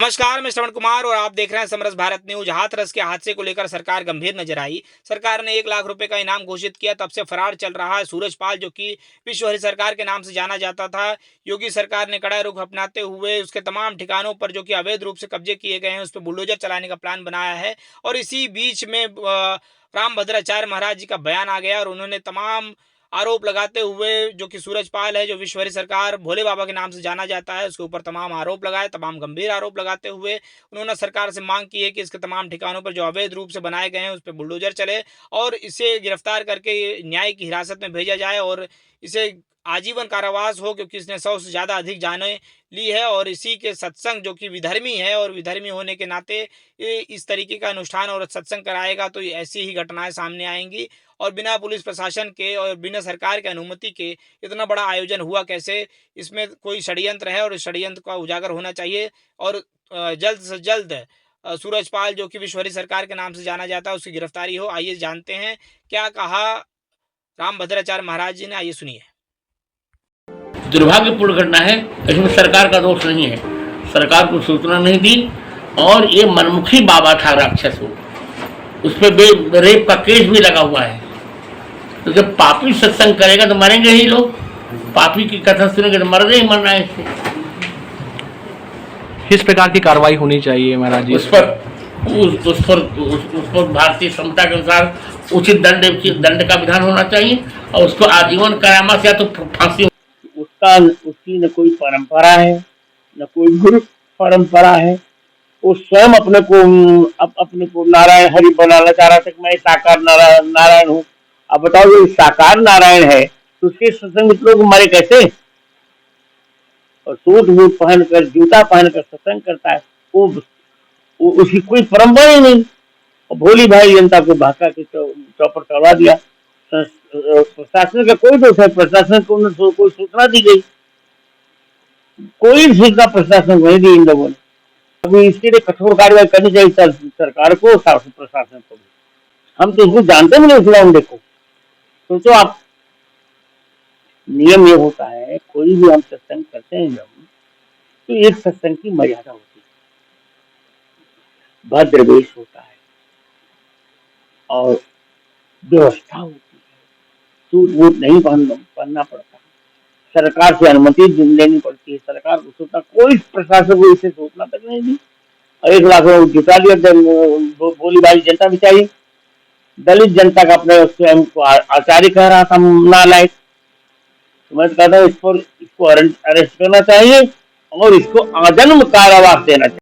नमस्कार, मैं श्रवण कुमार और आप देख रहे हैं समरस भारत न्यूज। हाथरस के हादसे को लेकर सरकार गंभीर नजर आई। सरकार ने 1 लाख रुपए का इनाम घोषित किया, तब से फरार चल रहा है सूरजपाल, जो कि विश्व हरित सरकार के नाम से जाना जाता था। योगी सरकार ने कड़ा रुख अपनाते हुए उसके तमाम ठिकानों पर जो कि अवैध रूप से कब्जे किए गए हैं, उस पर बुलडोजर चलाने का प्लान बनाया है। और इसी बीच में रामभद्राचार्य महाराज जी का बयान आ गया और उन्होंने तमाम आरोप लगाते हुए, जो कि सूरजपाल है, जो विश्व हरित सरकार भोले बाबा के नाम से जाना जाता है, उसके ऊपर तमाम आरोप लगाए। तमाम गंभीर आरोप लगाते हुए उन्होंने सरकार से मांग की है कि इसके तमाम ठिकानों पर जो अवैध रूप से बनाए गए हैं, उस पर बुलडोजर चले और इसे गिरफ्तार करके न्याय की हिरासत में भेजा जाए और इसे आजीवन कारावास हो, क्योंकि इसने 100 से ज़्यादा अधिक जानें ली है। और इसी के सत्संग, जो कि विधर्मी है और विधर्मी होने के नाते इस तरीके का अनुष्ठान और सत्संग कराएगा तो ऐसी ही घटनाएं सामने आएंगी। और बिना पुलिस प्रशासन के और बिना सरकार की अनुमति के इतना बड़ा आयोजन हुआ कैसे? इसमें कोई षड्यंत्र है और इस षड्यंत्र का उजागर होना चाहिए और जल्द से जल्द सूरजपाल, जो कि विश्व हरित सरकार के नाम से जाना जाता है, उसकी गिरफ्तारी हो। आइए जानते हैं क्या कहा रामभद्राचार्य महाराज जी ने, आइए सुनिए। दुर्भाग्यपूर्ण घटना है। इसमें सरकार का दोष नहीं है, सरकार को सूचना नहीं दी और ये मनमुखी बाबा था राक्षस हो, उस पर रेप का केस भी लगा हुआ है। तो जब पापी सत्संग करेगा तो मरेंगे ही लोग, पापी की कथा सुनेंगे तो मरने ही मरना है। इससे किस प्रकार की कार्रवाई होनी चाहिए महाराज जी? उस पर भारतीय क्षमता के अनुसार उचित दंड का विधान होना चाहिए और उसको आजीवन कारावास या तो फांसी। उसकी न कोई परंपरा है न कोई गुरु परंपरा है। वो स्वयं अपने को नारायण हरि बनाना चाह रहा था कि मैं साकार नारायण हूँ। अब बताओ, ये साकार नारायण है तो उसके सत्संग लोग मरे कैसे? और सूट बूट पहनकर, जूता पहनकर सत्संग करता है, वो उसकी कोई परंपरा ही नहीं। और भोली भाई जनता को भाका के चौपट करवा दिया। प्रशासन का कोई दोष है? प्रशासन को कोई सूचना दी गई? कोई सूचना प्रशासन को नहीं दी इन लोगों ने। अभी इसके लिए कठोर कार्रवाई करनी चाहिए सरकार को, प्रशासन को भी। हम तो इसको जानते भी नहीं, लौंडे को। सोचो आप, नियम ये होता है, कोई भी हम सत्संग करते हैं जब, तो एक सत्संग की मर्यादा होती है, भद्र वेश होता है और व्यवस्था होती है। सूट वूट नहीं पहनना पड़ता, सरकार से अनुमति लेनी पड़ती है। सरकार को सूचना, कोई प्रशासन को इसे सूचना तक नहीं दी और 1 लाख जुटा लिया। बोली भाई जनता बेचारी, दलित जनता का अपने स्वयं को आचार्य कह रहा था नालायक। तो मैं कहता हूँ इसको अरेस्ट करना चाहिए और इसको आजन्म कारावास देना चाहिए।